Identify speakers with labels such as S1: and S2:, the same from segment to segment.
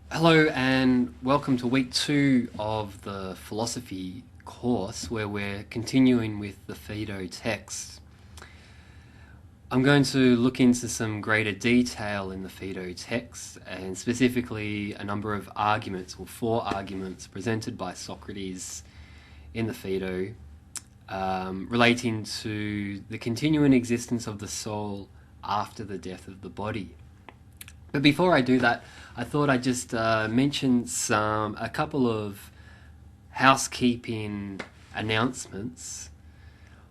S1: Hello and welcome to week 2 of the philosophy course where we're continuing with the Phaedo text. I'm going to look into some greater detail in the Phaedo text and specifically a number of arguments, or 4 arguments, presented by Socrates in the Phaedo relating to the continuing existence of the soul after the death of the body. But before I do that, I thought I'd just mention a couple of housekeeping announcements.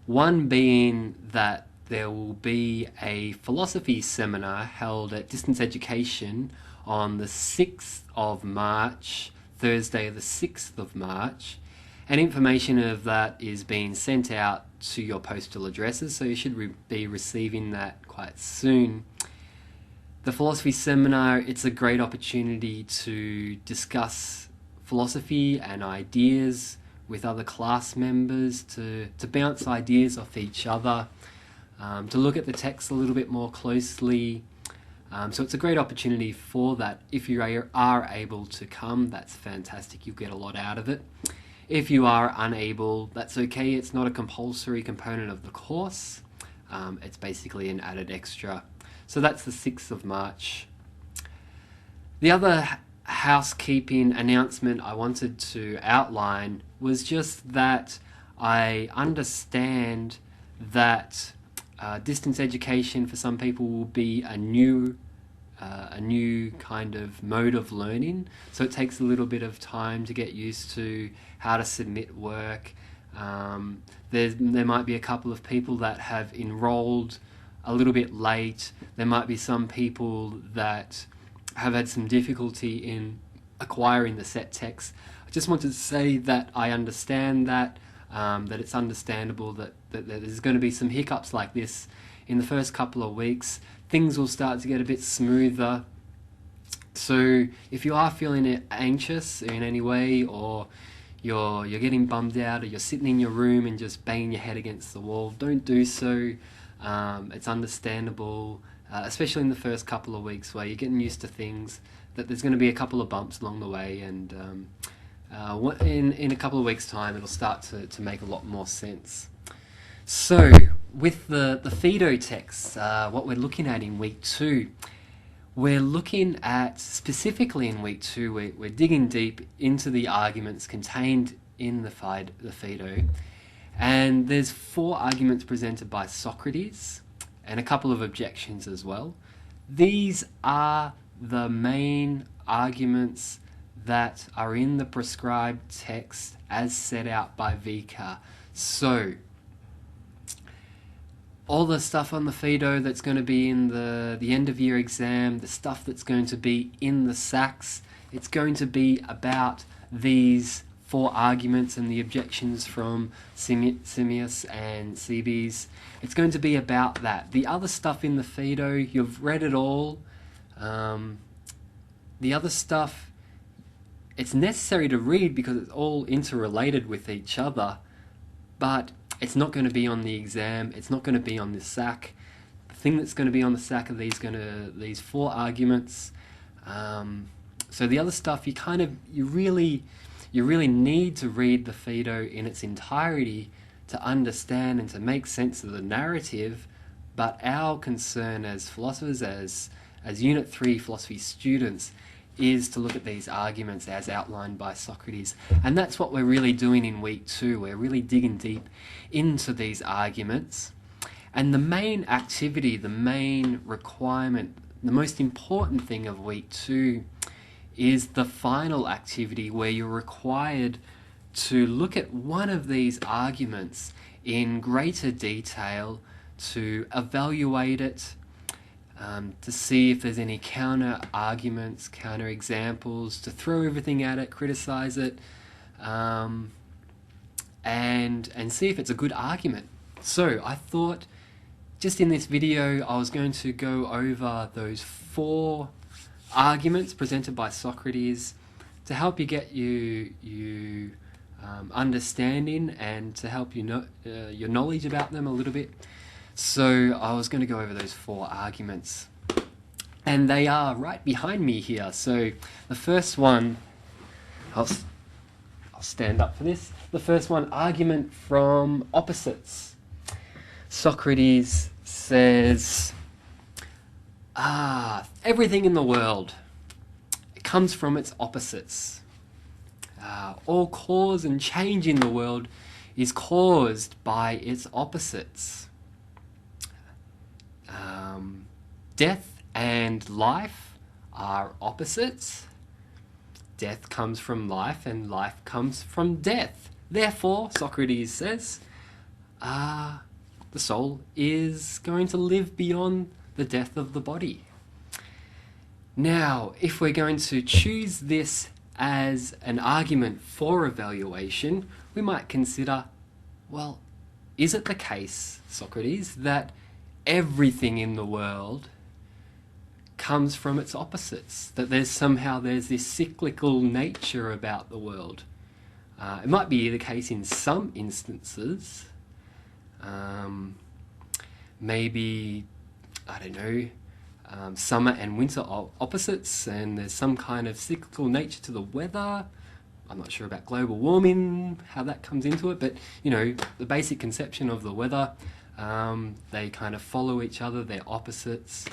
S1: One being that there will be a philosophy seminar held at Distance Education on the 6th of March, Thursday the 6th of March, and information of that is being sent out to your postal addresses, so you should be receiving that quite soon. The philosophy seminar, it's a great opportunity to discuss philosophy and ideas with other class members, to bounce ideas off each other, to look at the text a little bit more closely. So it's a great opportunity for that. If you are able to come, that's fantastic. You'll get a lot out of it. If you are unable, that's okay. It's not a compulsory component of the course. It's basically an added extra. So that's the 6th of March. The other housekeeping announcement I wanted to outline was just that I understand that distance education for some people will be a new kind of mode of learning. So it takes a little bit of time to get used to how to submit work. There might be a couple of people that have enrolled a little bit late. There might be some people that have had some difficulty in acquiring the set text. I just wanted to say that I understand that it's understandable that there's going to be some hiccups like this in the first couple of weeks. Things will start to get a bit smoother. So if you are feeling anxious in any way, or you're getting bummed out, or you're sitting in your room and just banging your head against the wall, don't do so. It's understandable, especially in the first couple of weeks where you're getting used to things, that there's going to be a couple of bumps along the way, and in a couple of weeks' time it'll start to make a lot more sense. So, with the Phaedo text, what we're looking at in week 2, we're looking at, specifically in week 2, we're digging deep into the arguments contained in the Phaedo. And there's 4 arguments presented by Socrates and a couple of objections as well. These are the main arguments that are in the prescribed text as set out by Vicar. So, all the stuff on the Phaedo that's going to be in the end of year exam, the stuff that's going to be in the Sax, it's going to be about these 4 arguments and the objections from Simmias and Cebes. It's going to be about that. The other stuff in the Phaedo, you've read it all. The other stuff, it's necessary to read because it's all interrelated with each other, but it's not going to be on the exam. It's not going to be on the SAC. The thing that's going to be on the SAC are these 4 arguments. So the other stuff, you really need to read the Phaedo in its entirety to understand and to make sense of the narrative. But our concern as philosophers, as Unit 3 philosophy students, is to look at these arguments as outlined by Socrates. And that's what we're really doing in week 2. We're really digging deep into these arguments. And the main activity, the main requirement, the most important thing of week 2 is the final activity, where you're required to look at one of these arguments in greater detail, to evaluate it, to see if there's any counter arguments, counter examples, to throw everything at it, criticize it, and see if it's a good argument. So I thought, just in this video, I was going to go over those 4 arguments presented by Socrates to help you get you understanding, and to help you know your knowledge about them a little bit. So I was going to go over those 4 arguments. And they are right behind me here. So the first one, I'll stand up for this. The first one, argument from opposites. Socrates says, everything in the world, it comes from its opposites. All cause and change in the world is caused by its opposites. Death and life are opposites. Death comes from life and life comes from death. Therefore, Socrates says, the soul is going to live beyond the death of the body. Now, if we're going to choose this as an argument for evaluation, we might consider, well, is it the case, Socrates, that everything in the world comes from its opposites? That there's this cyclical nature about the world? It might be the case in some instances. Maybe, I don't know, summer and winter are opposites, and there's some kind of cyclical nature to the weather. I'm not sure about global warming, how that comes into it, but the basic conception of the weather, they kind of follow each other, they're opposites.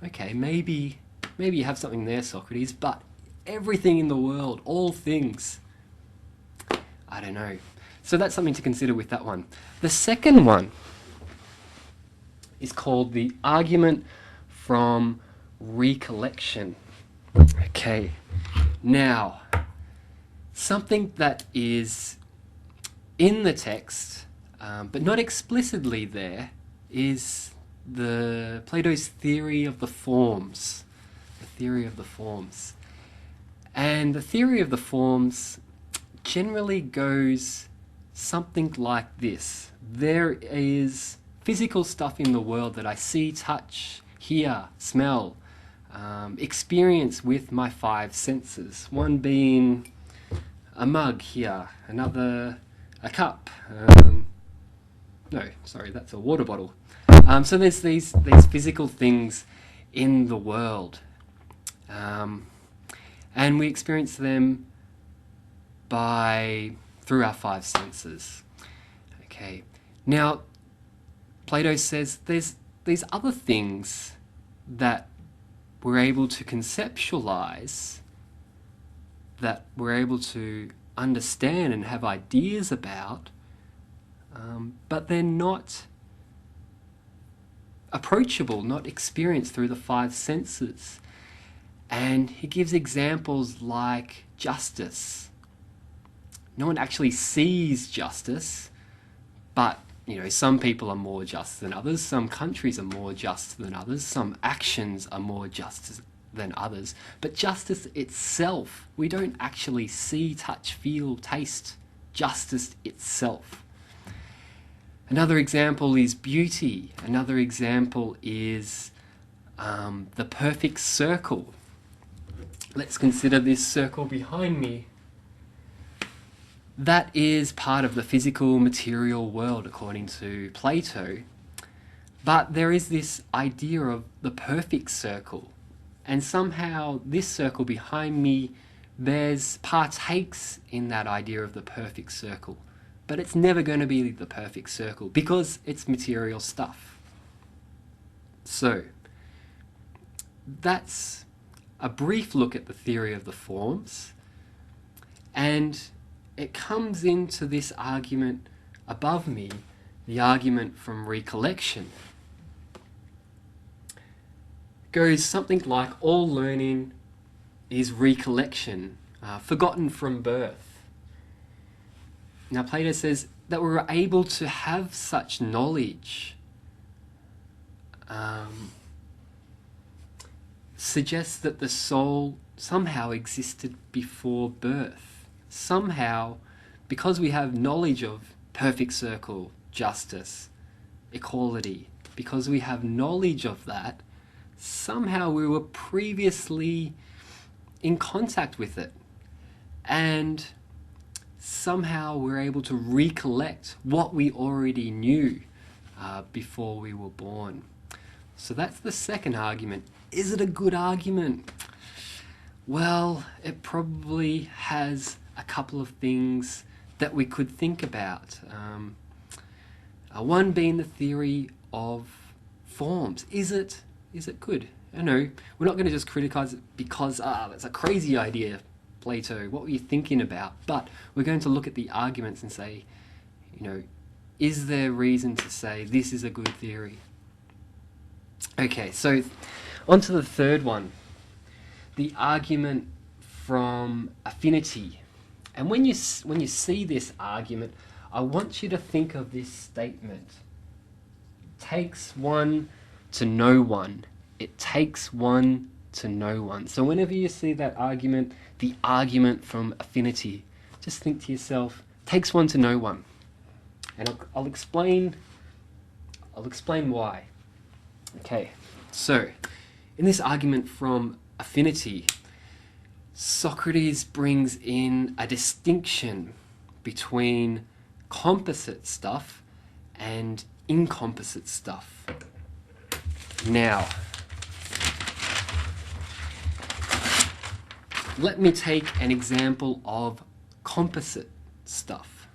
S1: Okay, maybe you have something there, Socrates, but everything in the world, all things, I don't know. So that's something to consider with that one. The second one is called the argument from recollection. Okay, now, something that is in the text, but not explicitly there, is Plato's theory of the forms. The theory of the forms. And the theory of the forms generally goes something like this. There is physical stuff in the world that I see, touch, hear, smell, experience with my five senses. One being a mug here, another a cup. That's a water bottle. So there's these physical things in the world, and we experience them through our five senses. Okay. Now, Plato says there's these other things that we're able to conceptualize, that we're able to understand and have ideas about, but they're not approachable, not experienced through the five senses. And he gives examples like justice. No one actually sees justice, but some people are more just than others, some countries are more just than others, some actions are more just than others. But justice itself, we don't actually see, touch, feel, taste justice itself. Another example is beauty. Another example is the perfect circle. Let's consider this circle behind me. That is part of the physical material world, according to Plato. But there is this idea of the perfect circle. And somehow this circle behind me partakes in that idea of the perfect circle. But it's never going to be the perfect circle because it's material stuff. So, that's a brief look at the theory of the forms. And it comes into this argument above me, the argument from recollection. It goes something like, all learning is recollection, forgotten from birth. Now, Plato says that we were able to have such knowledge suggests that the soul somehow existed before birth. Somehow, because we have knowledge of perfect circle, justice, equality, because we have knowledge of that, somehow we were previously in contact with it. And somehow we're able to recollect what we already knew before we were born. So that's the second argument. Is it a good argument? Well, it probably has a couple of things that we could think about. One being the theory of forms. Is it good? I know we're not going to just criticize it because that's a crazy idea, Plato. What were you thinking about? But we're going to look at the arguments and say, is there reason to say this is a good theory? Okay, so on to the third one. The argument from affinity. And when you see this argument, I want you to think of this statement. It takes one to know one. It takes one to know one. So whenever you see that argument, the argument from affinity, just think to yourself, takes one to know one. And I'll explain why. Okay, so in this argument from affinity, Socrates brings in a distinction between composite stuff and incomposite stuff. Now, let me take an example of composite stuff.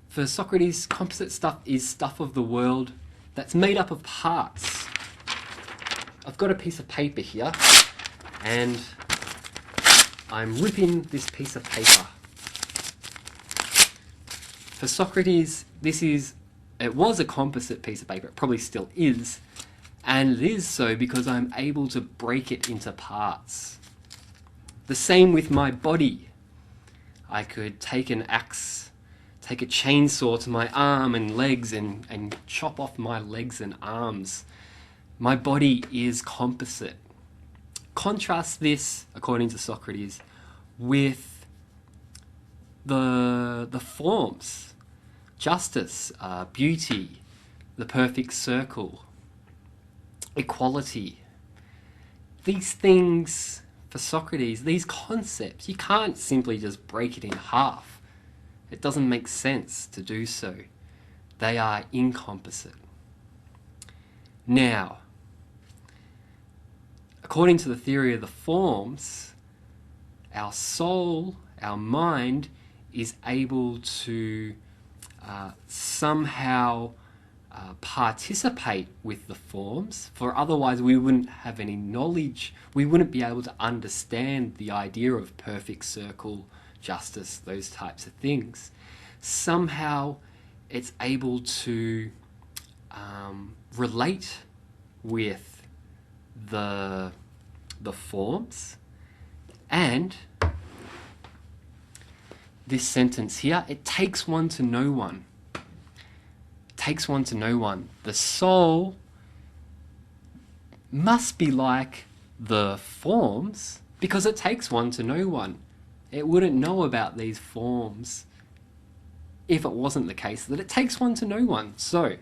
S1: For Socrates, composite stuff is stuff of the world that's made up of parts. I've got a piece of paper here, and I'm ripping this piece of paper. For Socrates, it was a composite piece of paper, it probably still is, and it is so because I'm able to break it into parts. The same with my body. I could take an axe, take a chainsaw to my arm and legs and chop off my legs and arms. My body is composite. Contrast this, according to Socrates, with the forms. Justice, beauty, the perfect circle, equality. These things, for Socrates, these concepts, you can't simply just break it in half. It doesn't make sense to do so. They are incomposite. Now, according to the theory of the forms, our soul, our mind, is able to somehow participate with the forms, for otherwise we wouldn't have any knowledge, we wouldn't be able to understand the idea of perfect circle, justice, those types of things. Somehow it's able to relate with the forms. And this sentence here, it takes one to know one. It takes one to know one. The soul must be like the forms because it takes one to know one. It wouldn't know about these forms if it wasn't the case that it takes one to know one. So,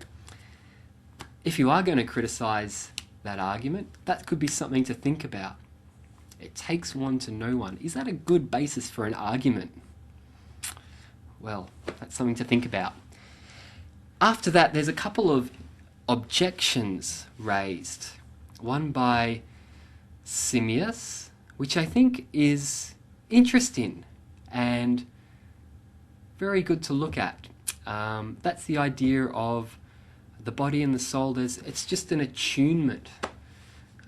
S1: if you are going to criticize that argument, that could be something to think about. It takes one to know one. Is that a good basis for an argument? Well, that's something to think about. After that, there's a couple of objections raised. One by Simmias, which I think is interesting and very good to look at. That's the idea of the body and the soul. It's just an attunement.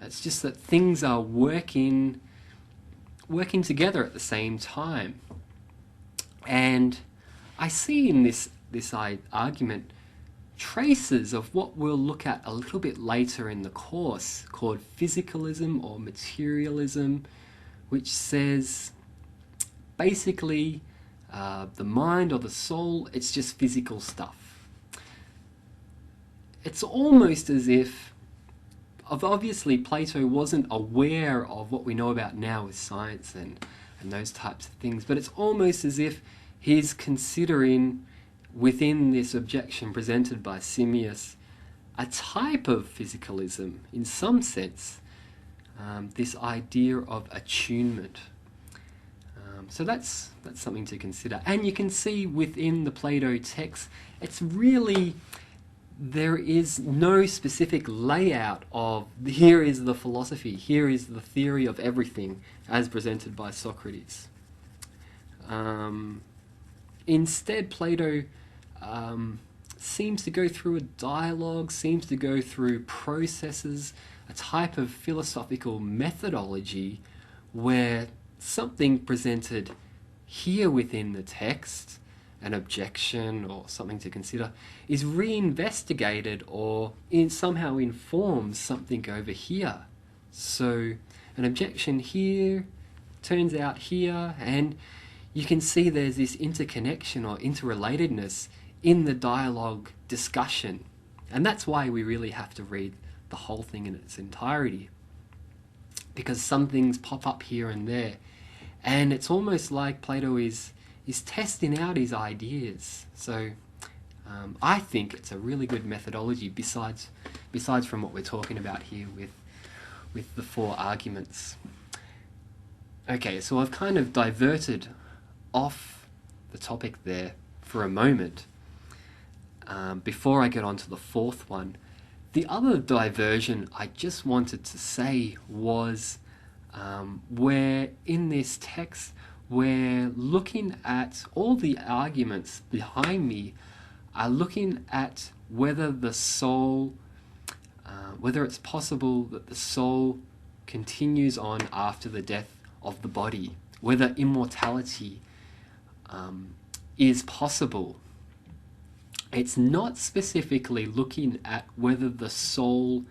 S1: It's just that things are working together at the same time. And I see in this argument traces of what we'll look at a little bit later in the course, called physicalism or materialism, which says basically the mind or the soul, it's just physical stuff. It's almost as if, obviously Plato wasn't aware of what we know about now with science and those types of things, but it's almost as if he's considering, within this objection presented by Simmias, a type of physicalism in some sense, this idea of attunement. So that's something to consider. And you can see within the Plato text, it's really there is no specific layout of here is the philosophy, here is the theory of everything as presented by Socrates. Instead, Plato seems to go through a dialogue, seems to go through processes, a type of philosophical methodology where something presented here within the text, an objection or something to consider, is reinvestigated or somehow informs something over here. So an objection here turns out here, and you can see there's this interconnection or interrelatedness in the dialogue discussion. And that's why we really have to read the whole thing in its entirety, because some things pop up here and there. And it's almost like Plato is testing out his ideas. So I think it's a really good methodology besides from what we're talking about here with the 4 arguments. Okay, so I've kind of diverted off the topic there for a moment before I get on to the 4th one. The other diversion I just wanted to say was where in this text we're looking at all the arguments behind me are looking at whether the soul, whether it's possible that the soul continues on after the death of the body, whether immortality is possible. It's not specifically looking at whether the soul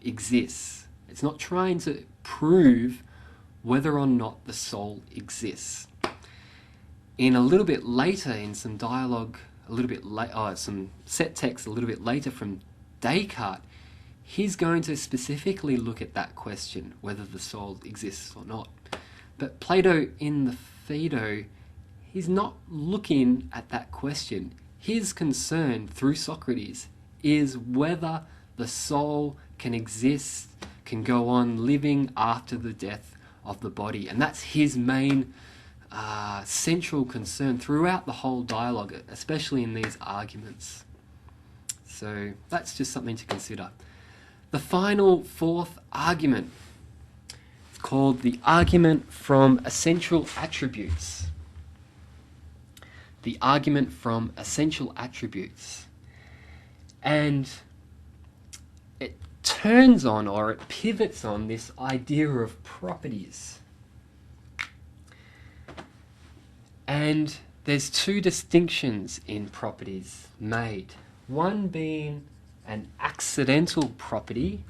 S1: exists. It's not trying to prove whether or not the soul exists. In a little bit later, in some dialogue, some set text a little bit later from Descartes, he's going to specifically look at that question, whether the soul exists or not. But Plato in the Phaedo, he's not looking at that question. His concern through Socrates is whether the soul can exist, can go on living after the death of the body. And that's his main central concern throughout the whole dialogue, especially in these arguments. So that's just something to consider. The final 4th argument is called the argument from essential attributes. The argument from essential attributes. And it turns on, or it pivots on, this idea of properties. And there's 2 distinctions in properties made. One being an accidental property,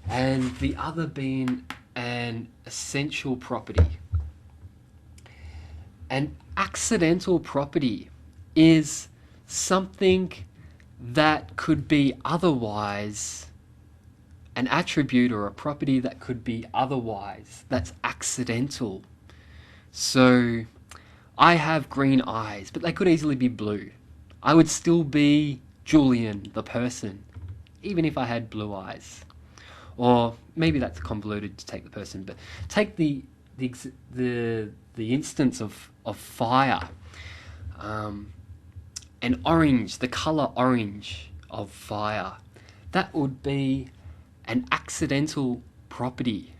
S1: and the other being an essential property. An accidental property is something that could be otherwise, an attribute or a property that could be otherwise, that's accidental. So I have green eyes, but they could easily be blue. I would still be Julian, the person, even if I had blue eyes. Or maybe that's convoluted to take the person, but take the instance of fire. An orange, the colour orange of fire, that would be an accidental property.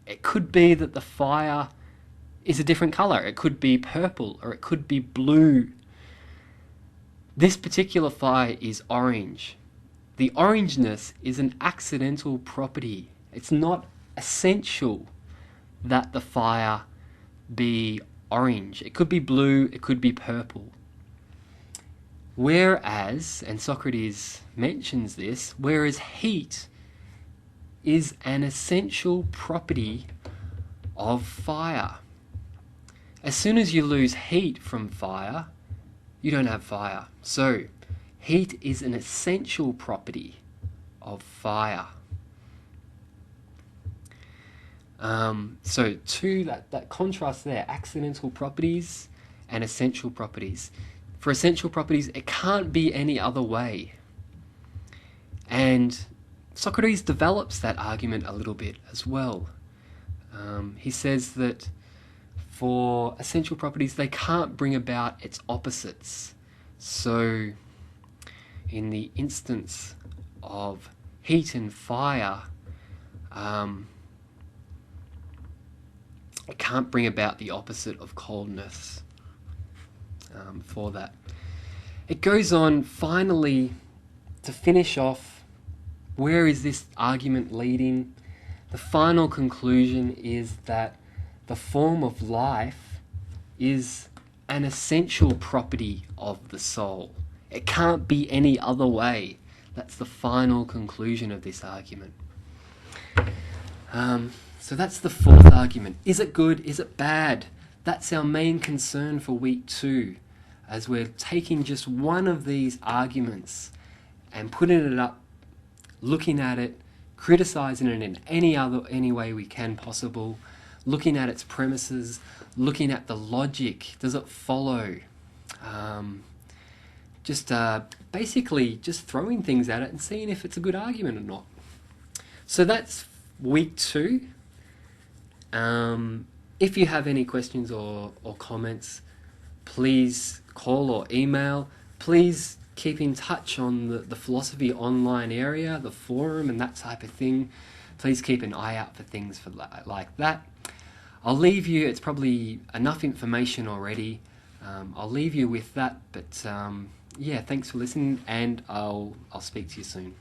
S1: It could be that the fire is a different colour. It could be purple or it could be blue. This particular fire is orange. The orangeness is an accidental property. It's not essential that the fire be orange. It could be blue, it could be purple. Whereas, and Socrates mentions this, whereas heat is an essential property of fire. As soon as you lose heat from fire, you don't have fire. So, heat is an essential property of fire. So that contrast there, accidental properties and essential properties. For essential properties, it can't be any other way. And Socrates develops that argument a little bit as well. He says that for essential properties, they can't bring about its opposites. So in the instance of heat and fire, it can't bring about the opposite of coldness for that. It goes on finally to finish off, where is this argument leading? The final conclusion is that the form of life is an essential property of the soul. It can't be any other way. That's the final conclusion of this argument. So that's the fourth argument. Is it good? Is it bad? That's our main concern for week 2, as we're taking just one of these arguments and putting it up, looking at it, criticizing it in any way we can possible, looking at its premises, looking at the logic. Does it follow? Basically just throwing things at it and seeing if it's a good argument or not. So that's week 2. If you have any questions or comments, please call or email. Please keep in touch on the philosophy online area, the forum and that type of thing. Please keep an eye out for things like that. I'll leave you, it's probably enough information already. I'll leave you with that, but yeah, thanks for listening, and I'll speak to you soon.